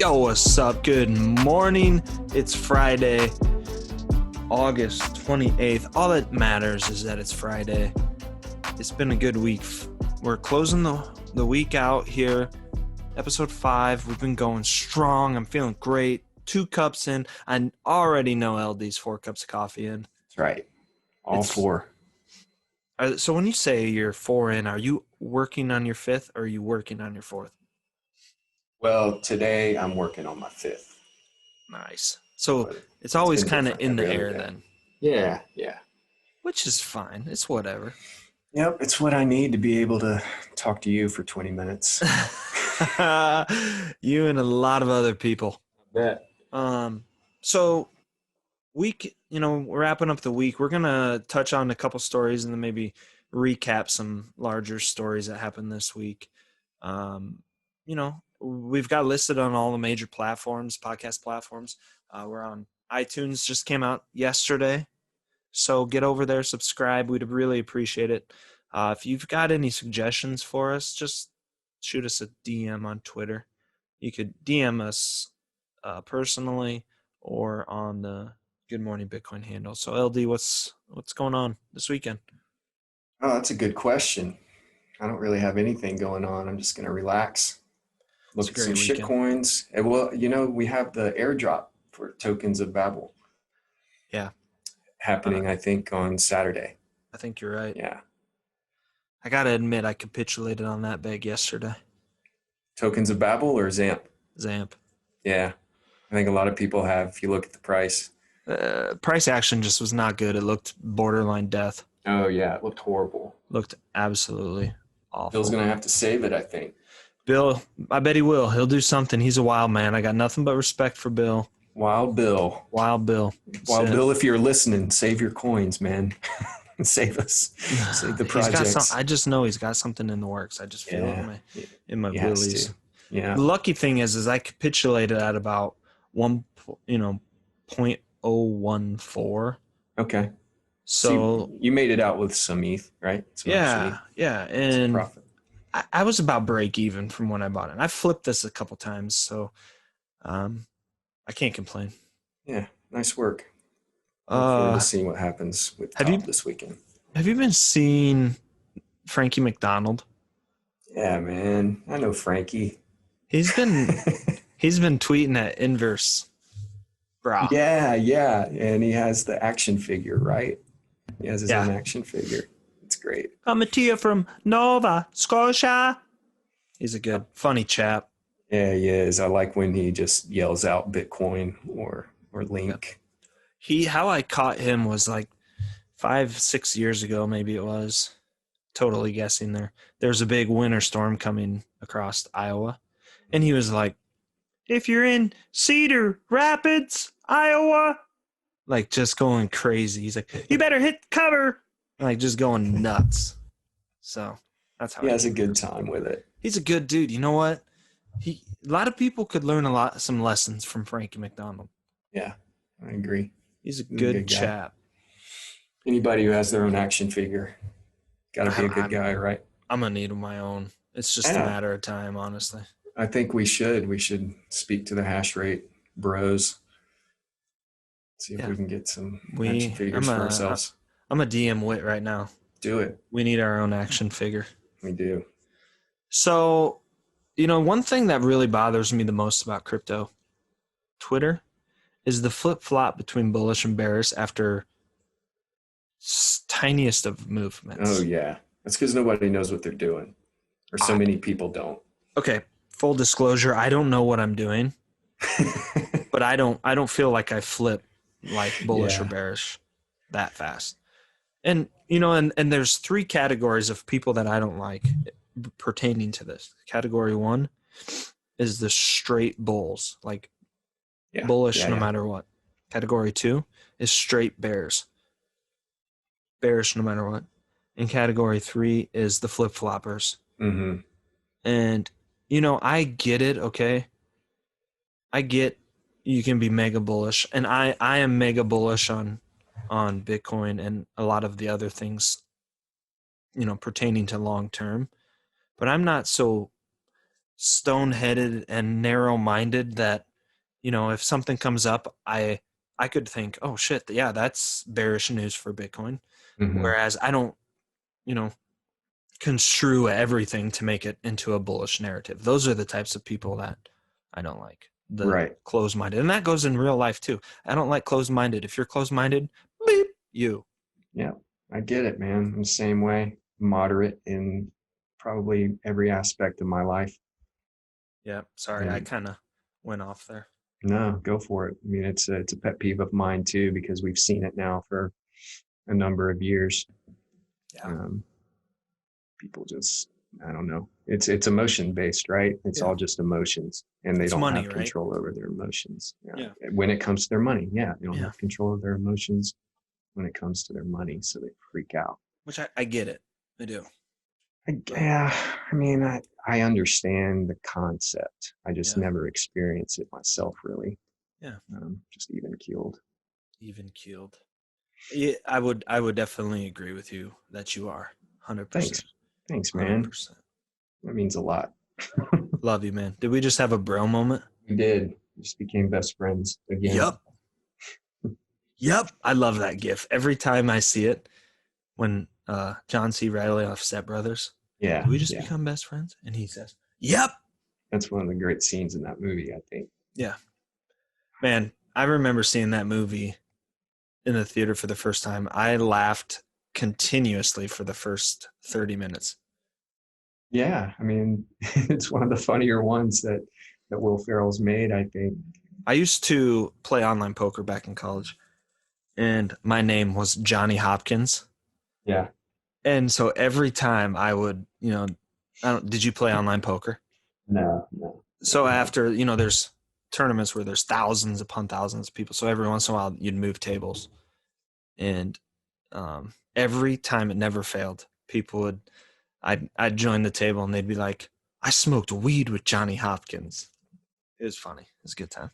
Yo, what's up? Good morning. It's Friday, August 28th. All that matters is that it's Friday. It's been a good week. We're closing the week out here. Episode 5. We've been going strong. I'm feeling great. 2 cups in. I already know LD's 4 cups of coffee in. That's right. All 4. So when you say you're 4 in, are you working on your 5th or are you working on your 4th? Well, today I'm working on my 5th. Nice. So it's always kind of in the air then. Yeah. Which is fine. It's whatever. Yep, it's what I need to be able to talk to you for 20 minutes. You and a lot of other people. I bet. So we're wrapping up the week. We're going to touch on a couple stories and then maybe recap some larger stories that happened this week. We've got listed on all the major platforms, podcast platforms. We're on iTunes, just came out yesterday. So get over there, subscribe. We'd really appreciate it. If you've got any suggestions for us, just shoot us a DM on Twitter. You could DM us personally or on the Good Morning Bitcoin handle. So LD, what's going on this weekend? Oh, that's a good question. I don't really have anything going on. I'm just going to relax. Look at some shit coins. And we have the airdrop for Tokens of Babel. Yeah. Happening, I think, on Saturday. I think you're right. Yeah. I got to admit, I capitulated on that bag yesterday. Tokens of Babel or Zamp? Zamp. Yeah. I think a lot of people have, if you look at the price. Price action just was not good. It looked borderline death. Oh, yeah. It looked horrible. Looked absolutely awful. Bill's going to have to save it, I think. Bill, I bet he will. He'll do something. He's a wild man. I got nothing but respect for Bill. Wild Bill. Wild Bill. Bill, if you're listening, save your coins, man. Save us. Save the projects. I just know he's got something in the works. I just feel it in my willies. Yeah. The lucky thing is I capitulated at about 0.014. Okay. So you made it out with some ETH, right? Yeah. And I was about break even from when I bought it. And I flipped this a couple times, so I can't complain. Yeah, nice work. Look forward to seeing what happens with Top this weekend. Have you been seeing Frankie MacDonald? Yeah, man. I know Frankie. He's been tweeting at Inverse. Bro. Yeah. And he has the action figure, right? He has his own action figure. It's great. Coming to you from Nova Scotia. He's a good, funny chap. Yeah, he is. I like when he just yells out Bitcoin or Link. How I caught him was like 5-6 years ago, maybe it was. Totally guessing there. There's a big winter storm coming across Iowa. And he was like, if you're in Cedar Rapids, Iowa, like just going crazy. He's like, you better hit cover. Like just going nuts. So that's how he has a good time with it. He's a good dude. You know what? A lot of people could learn some lessons from Frankie MacDonald. Yeah, I agree. He's a good chap. Anybody who has their own action figure, got to be a good guy, right? I'm going to need my own. It's just a matter of time, honestly. I think we should. We should speak to the hash rate bros. See if we can get some action figures for ourselves. I'm a DM wit right now. Do it. We need our own action figure. We do. So, one thing that really bothers me the most about crypto, Twitter, is the flip-flop between bullish and bearish after tiniest of movements. Oh, yeah. That's because nobody knows what they're doing. Or so many people don't. Okay, full disclosure, I don't know what I'm doing. But I don't feel like I flip like bullish or bearish that fast. And, and there's 3 categories of people that I don't like pertaining to this. Category 1 is the straight bulls, like bullish no matter what. Category 2 is straight bears, bearish no matter what. And category 3 is the flip-floppers. Mm-hmm. And, I get it, okay? I get you can be mega bullish. And I am mega bullish on Bitcoin and a lot of the other things, pertaining to long-term. But I'm not so stone-headed and narrow-minded that, if something comes up, I could think, oh shit, yeah, that's bearish news for Bitcoin. Mm-hmm. Whereas I don't, you know, construe everything to make it into a bullish narrative. Those are the types of people that I don't like. The Right. closed-minded. And that goes in real life too. I don't like closed-minded. If you're closed-minded, beep, you. Yeah, I get it, man. I'm the same way. Moderate in probably every aspect of my life. Yeah, sorry, I And kind of went off there. no, go for it. I mean, it's a pet peeve of mine too, because we've seen it now for a number of years. Yeah. Um, People just, I don't know. It's emotion based, right? It's Yeah. all just emotions, and they It's don't money, have right? control over their emotions. Yeah. When it comes to their money, yeah, they don't Yeah. have control of their emotions when it comes to their money, so they freak out. Which I get it. I do. Yeah, I mean, I understand the concept. I just Yeah. never experienced it myself, really. Yeah. Just even keeled. Even keeled. Yeah, I would definitely agree with you that you are 100%. Thanks, man. 100%. That means a lot. Love you, man. Did we just have a bro moment? We did. Just became best friends again. Yup. Yep. I love that gif. Every time I see it, when John C. Riley off Step Brothers, Yeah, do we just yeah. become best friends? And he says, yep. That's one of the great scenes in that movie, I think. Yeah. Man, I remember seeing that movie in the theater for the first time. I laughed continuously for the first 30 minutes. Yeah, I mean, it's one of the funnier ones that Will Ferrell's made, I think. I used to play online poker back in college, and my name was Johnny Hopkins. Yeah. And so every time I would, did you play online poker? No, So never have. after, there's tournaments where there's thousands upon thousands of people. So every once in a while you'd move tables. And every time it never failed, people would, I'd join the table and they'd be like, I smoked weed with Johnny Hopkins. It was funny. It was a good time.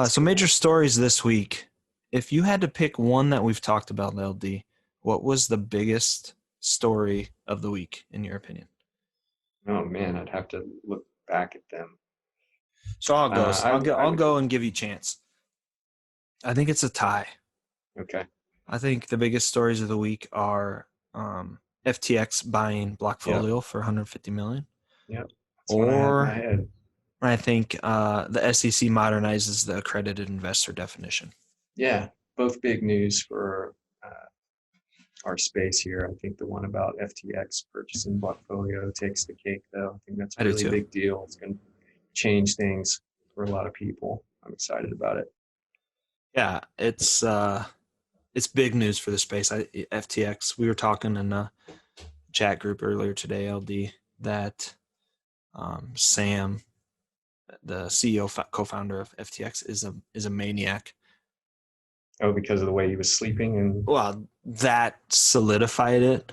So major stories this week. If you had to pick one that we've talked about, LD, what was the biggest story of the week, in your opinion? Oh man, I'd have to look back at them. So I'll go. I I'll would. go and give you a chance. I think it's a tie. Okay. I think the biggest stories of the week are FTX buying Yep. Blockfolio for 150 million, Yep. That's one I had in my or head. I think the SEC modernizes the accredited investor definition. Yeah, both big news for our space here. I think the one about FTX purchasing Blockfolio takes the cake, though. I think that's a I do really too. big deal. It's going to change things for a lot of people. I'm excited about it. Yeah, it's big news for the space. FTX. We were talking in a chat group earlier today, LD, that Sam, the CEO co-founder of FTX, is a maniac. Oh, because of the way he was sleeping and Well, that solidified it,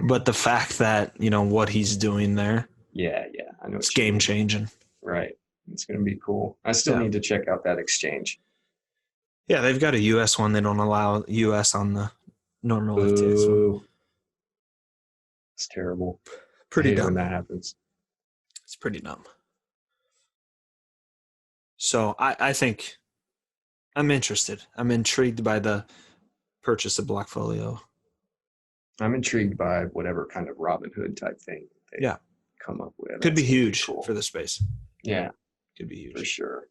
but the fact that what he's doing there, yeah, I know it's what you game mean. changing. Right. It's going to be cool. I still Yeah, need to check out that exchange. yeah, they've got a U.S. one. They don't allow U.S. on the normal FTX one. Boo. It's terrible. I Pretty hate it when dumb. that happens. It's pretty dumb. So I think I'm interested. I'm intrigued by the purchase of Blockfolio. I'm intrigued by whatever kind of Robin Hood type thing they Yeah, come up with. could be That's going to be huge cool. for the space. Yeah, Could be for huge. sure.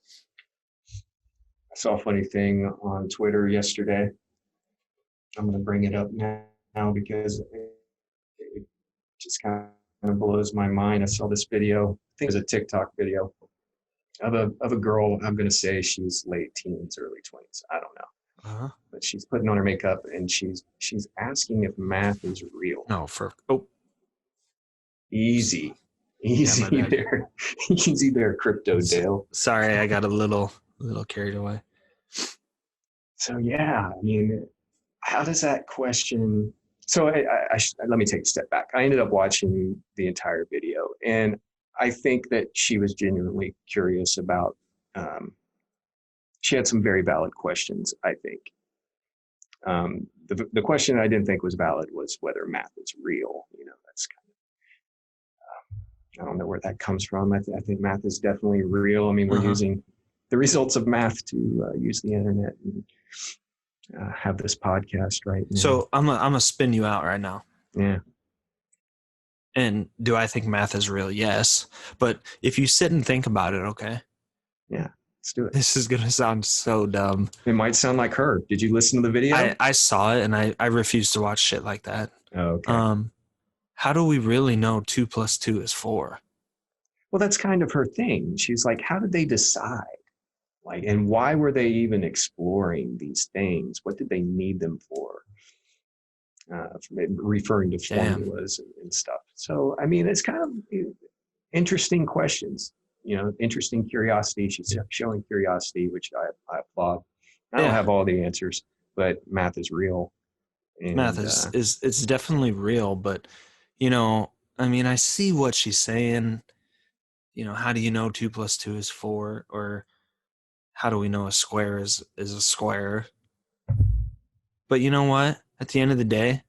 I saw a funny thing on Twitter yesterday. I'm going to bring it up now because it just kind of blows my mind. I saw this video. I think it was a TikTok video of a girl. I'm going to say she's late teens, early 20s. I don't know. Uh-huh. But she's putting on her makeup and she's asking if math is real. No, Easy yeah, my bad. there. Easy there, Crypto Dale. Sorry, I got a little carried away. So yeah, I mean, how does that question? So let me take a step back. I ended up watching the entire video, and I think that she was genuinely curious about. She had some very valid questions. I think the question I didn't think was valid was whether math is real. That's kind I don't know where that comes from. I think math is definitely real. I mean, we're using the results of math to use the internet and have this podcast right now. So I'm gonna spin you out right now. Yeah. And do I think math is real? Yes. But if you sit and think about it, okay? Yeah, let's do it. This is going to sound so dumb. It might sound like her. Did you listen to the video? I saw it and I refuse to watch shit like that. Oh, okay. How do we really know 2 + 2 is 4? Well, that's kind of her thing. She's like, how did they decide? Like, and why were they even exploring these things? What did they need them for? Referring to formulas and stuff. So, I mean, it's kind of interesting questions, interesting curiosity. She's showing curiosity, which I applaud. I don't have all the answers, but math is real. And, math is it's definitely real, but I mean, I see what she's saying. How do you know 2 + 2 is 4? Or how do we know a square is a square? But you know what? At the end of the day,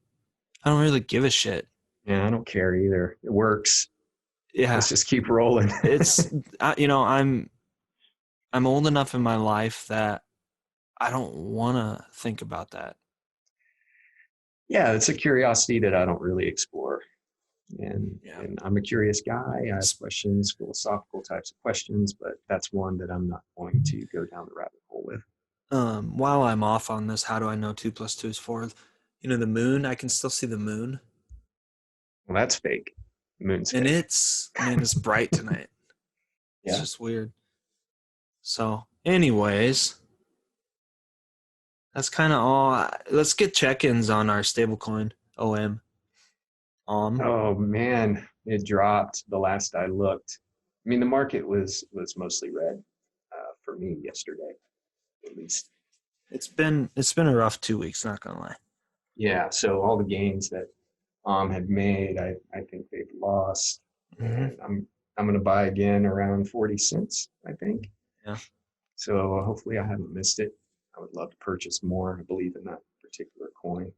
I don't really give a shit. Yeah, I don't care either. It works. Yeah. Let's just keep rolling. It's, I'm old enough in my life that I don't want to think about that. Yeah, it's a curiosity that I don't really explore. And I'm a curious guy. I have questions, philosophical types of questions, but that's one that I'm not going to go down the rabbit hole with. While I'm off on this, how do I know 2 + 2 is 4? The moon, I can still see the moon. Well, that's fake. The moon's and fake. it's bright tonight. It's just weird. So, anyways, that's kind of all. Let's get check-ins on our stablecoin OM. Oh man, it dropped the last I looked. I mean, the market was mostly red for me yesterday, at least. It's been a rough 2 weeks, not gonna lie. Yeah, so all the gains that had made, I think they've lost. And I'm gonna buy again around 40 cents, I think. Yeah. So hopefully I haven't missed it. I would love to purchase more. I believe in that particular coin.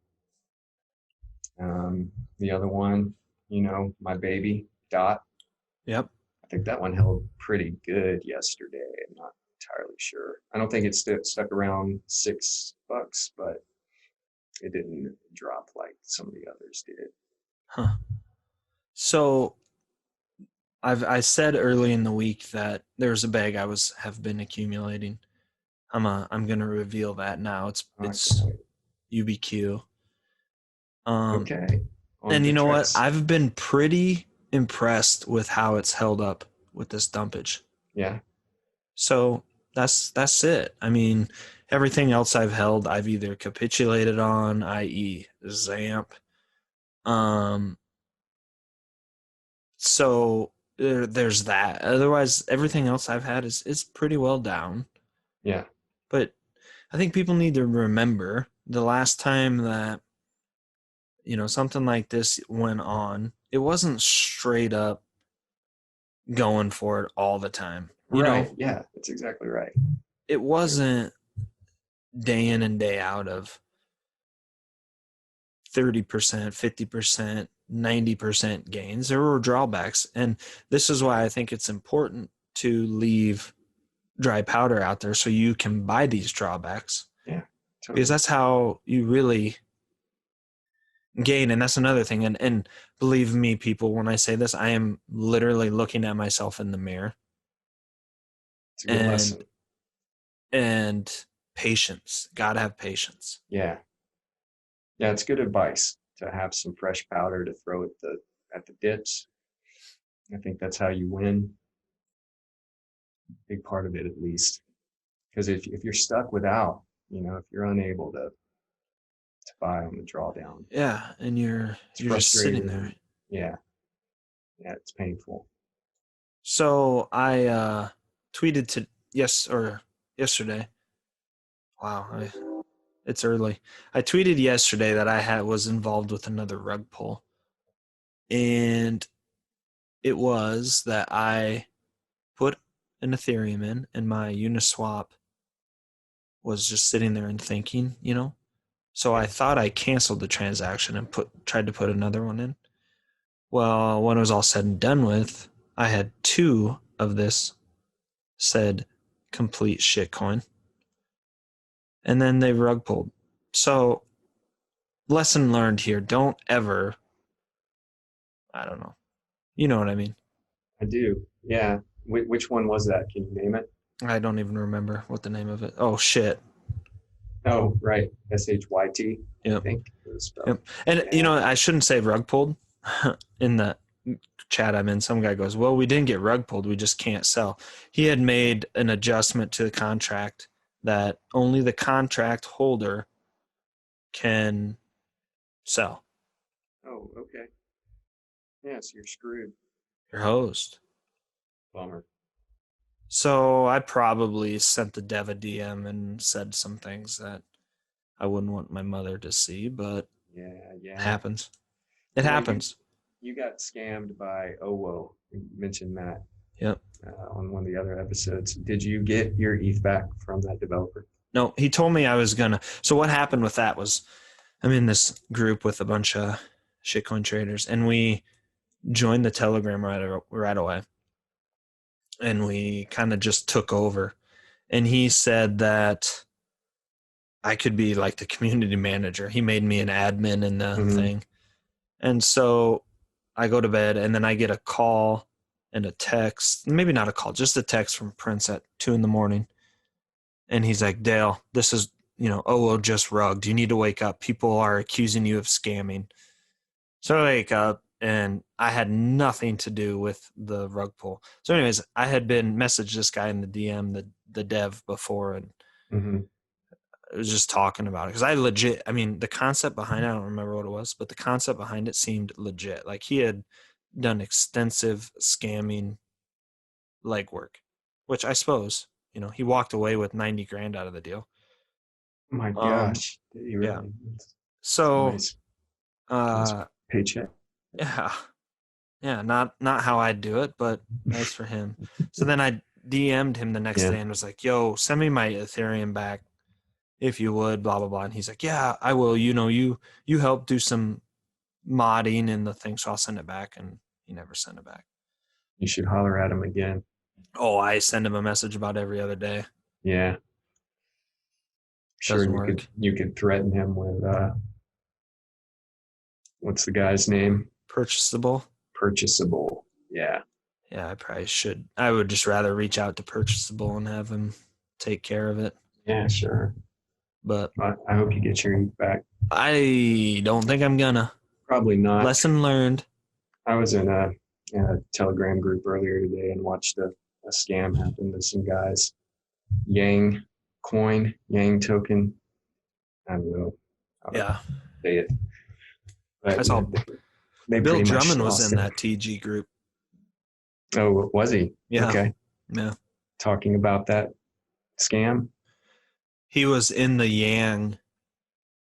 The other one, my baby DOT. Yep. I think that one held pretty good yesterday. I'm not entirely sure. I don't think it stuck around $6, but it didn't drop like some of the others did. Huh. So I said early in the week that there's a bag I have been accumulating. I'm gonna reveal that now. It's UBQ. Okay. And you know what? I've been pretty impressed with how it's held up with this dumpage. Yeah. So that's it. I mean, everything else I've held, I've either capitulated on, i.e., ZAMP. So there's that. Otherwise, everything else I've had is pretty well down. Yeah. But I think people need to remember the last time that something like this went on, it wasn't straight up going for it all the time. You know? Yeah, that's exactly right. It wasn't day in and day out of 30%, 50%, 90% gains. There were drawbacks. And this is why I think it's important to leave dry powder out there so you can buy these drawbacks. Yeah. Totally. Because that's how you really gain. And that's another thing. And believe me, people, when I say this, I am literally looking at myself in the mirror. It's a good lesson. And patience. Gotta have patience. Yeah. Yeah, it's good advice to have some fresh powder to throw at the dips. I think that's how you win. Big part of it, at least. Because if you're stuck without, if you're unable to buy on the drawdown. Yeah, and you're just sitting there. Yeah, it's painful. So I tweeted yesterday. Wow, it's early. I tweeted yesterday that I was involved with another rug pull, and it was that I put an Ethereum in, and my Uniswap was just sitting there and thinking, So I thought I canceled the transaction and tried to put another one in. Well, when it was all said and done with, I had 2 of this said complete shitcoin, and then they rug pulled. So, lesson learned here: don't ever. I don't know. You know what I mean? I do. Yeah. Which one was that? Can you name it? I don't even remember what the name of it. Oh shit. Oh, right. SHYT, I Yep. think it was spelled. Yep. And Yeah. I shouldn't say rug pulled. In the chat I'm in, some guy goes, "Well, we didn't get rug pulled. We just can't sell." He had made an adjustment to the contract that only the contract holder can sell. Oh, okay. Yeah, so you're screwed. Your host. Bummer. So I probably sent the dev a DM and said some things that I wouldn't want my mother to see, but Yeah, it yeah. happens. It You know, happens. you got scammed by Owo. You mentioned that Yep. on one of the other episodes. Did you get your ETH back from that developer? No, he told me I was gonna. So what happened with that was I'm in this group with a bunch of shitcoin traders, and we joined the Telegram right away, and we kind of just took over. And he said that I could be like the community manager. He made me an admin in the Mm-hmm. thing, and so I go to bed, and then I get a call and a text, maybe not a call, just a text from Prince at 2 a.m. And he's like, "Dale, this is, OO just rugged. You need to wake up. People are accusing you of scamming." So I wake up, and I had nothing to do with the rug pull. So anyways, I had been messaged this guy in the DM, the dev before, and Mm-hmm. I was just talking about it. Because the concept behind it, I don't remember what it was, but the concept behind it seemed legit. Like he had done extensive scamming legwork, which I suppose, he walked away with 90 grand out of the deal. My Um, gosh, did he yeah. really? It's a So, nice uh, paycheck. yeah, yeah, not how I'd do it, but nice for him. So then I DM'd him the next Yeah, day and was like, "Yo, send me my Ethereum back if you would." Blah blah blah. And he's like, "Yeah, I will. You helped do some modding in the thing, so I'll send it back." And he never sent it back. you should holler at him again. Oh, I send him a message about every other day. Yeah, sure. Doesn't You could work. you could threaten him with what's the guy's name? Purchasable. Purchasable. Yeah. Yeah, I probably should. I would just rather reach out to Purchasable and have him take care of it. Yeah, sure. But I hope you get your ETH back. I don't think I'm gonna. Probably not. Lesson learned. I was in a Telegram group earlier today and watched a scam happen to some guys. Yang coin, Yang token. I don't know how to Yeah. say it, I but saw they Bill pretty much Drummond was lost in it. that TG group. Oh, was he? Yeah. Okay. Yeah. Talking about that scam. He was in the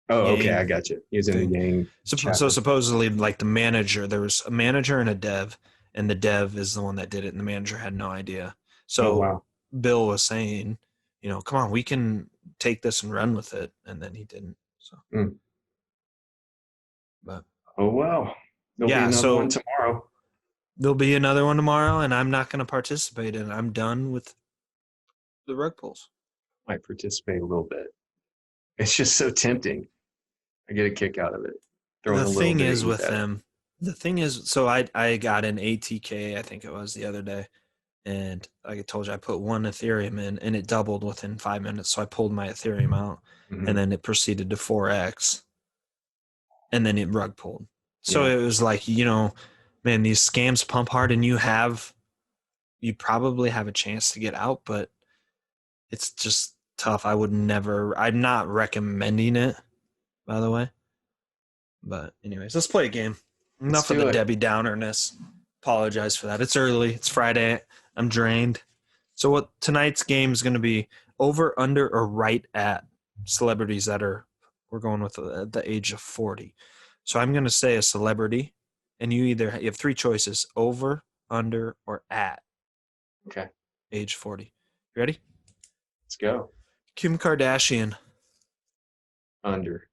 Oh, okay. I Yang got you. He was in the thing. Yang So chapter. supposedly, like the manager, there was a manager and a dev, and the dev is the one that did it, and the manager had no idea. Oh, So wow. Bill was saying, come on, we can take this and run with it, and then he didn't. So, Mm. but Oh, well. There'll be yeah, another one so tomorrow. there'll be another one tomorrow, and I'm not going to participate in it. I'm done with the rug pulls. Might participate a little bit. It's just so tempting. I get a kick out of it. Throwing The a little thing bit of is ETH with at it. them, the thing is, so I got an ATK, I think it was the other day, and like I told you, I put 1 Ethereum in, and it doubled within 5 minutes. So I pulled my Ethereum out, and Mm-hmm. then it proceeded to 4x, and then it rug pulled. So Yeah. it was like, man, these scams pump hard, and you probably have a chance to get out, but it's just tough. I'm not recommending it, by the way. But anyways, let's play a game. Let's Enough of the do it. Debbie Downerness. Apologize for that. It's early. It's Friday. I'm drained. So what tonight's game is going to be: over, under, or right at celebrities we're going with the age of 40. So I'm going to say a celebrity, and you have 3 choices: over, under, or at Okay. age 40. You ready? Let's go. Kim Kardashian. Under.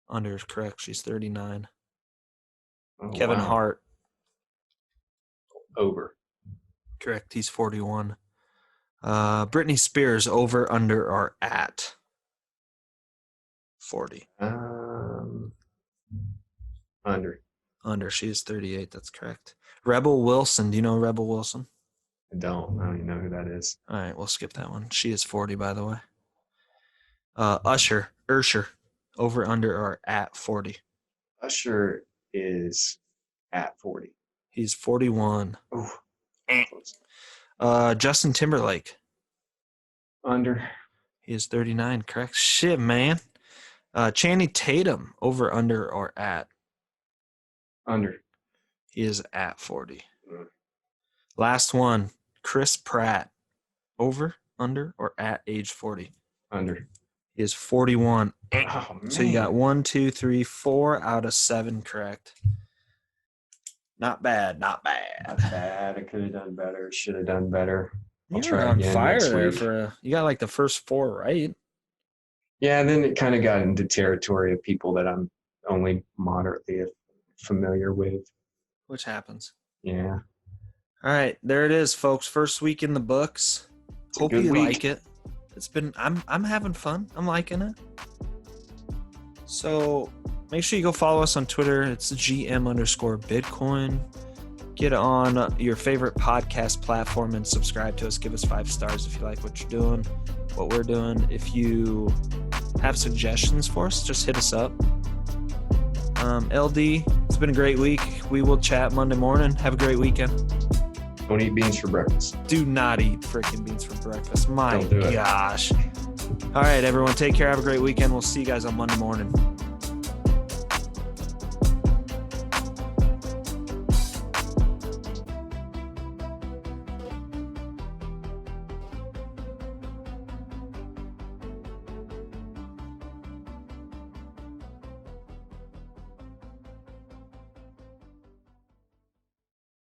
Under is correct. She's 39. Oh, Kevin wow. Hart. Over. Correct. He's 41. Britney Spears, over, under, or at 40. Under. Under. She is 38. That's correct. Rebel Wilson. Do you know Rebel Wilson? I don't even know who that is. All right, we'll skip that one. She is 40, by the way. Usher, over, under, or at 40. Usher is at 40. He's 41. Oh. Justin Timberlake. Under. He is 39, correct? Shit, man. Channing Tatum, over, under, or at? Under. He is at 40. Last one, Chris Pratt, over, under, or at age 40? Under. He is 41. Oh, man. So you got 1, 2, 3, 4 out of 7 correct. Not bad. Not bad. I could have done better. Should have done better. I'll try on again fire there you got like the first 4 right. Yeah, and then it kind of got into territory of people that I'm only moderately familiar with. Which happens. Yeah. All right, there it is, folks. First week in the books. Hope you like it. It's been I'm having fun. I'm liking it. So make sure you go follow us on Twitter. It's GM_Bitcoin. Get on your favorite podcast platform and subscribe to us. Give us 5 stars if you like what you're doing, what we're doing. If you have suggestions for us, just hit us up. LD, it's been a great week. We will chat Monday morning. Have a great weekend. Don't eat beans for breakfast. Do not eat freaking beans for breakfast. My gosh. All right, everyone. Take care. Have a great weekend. We'll see you guys on Monday morning.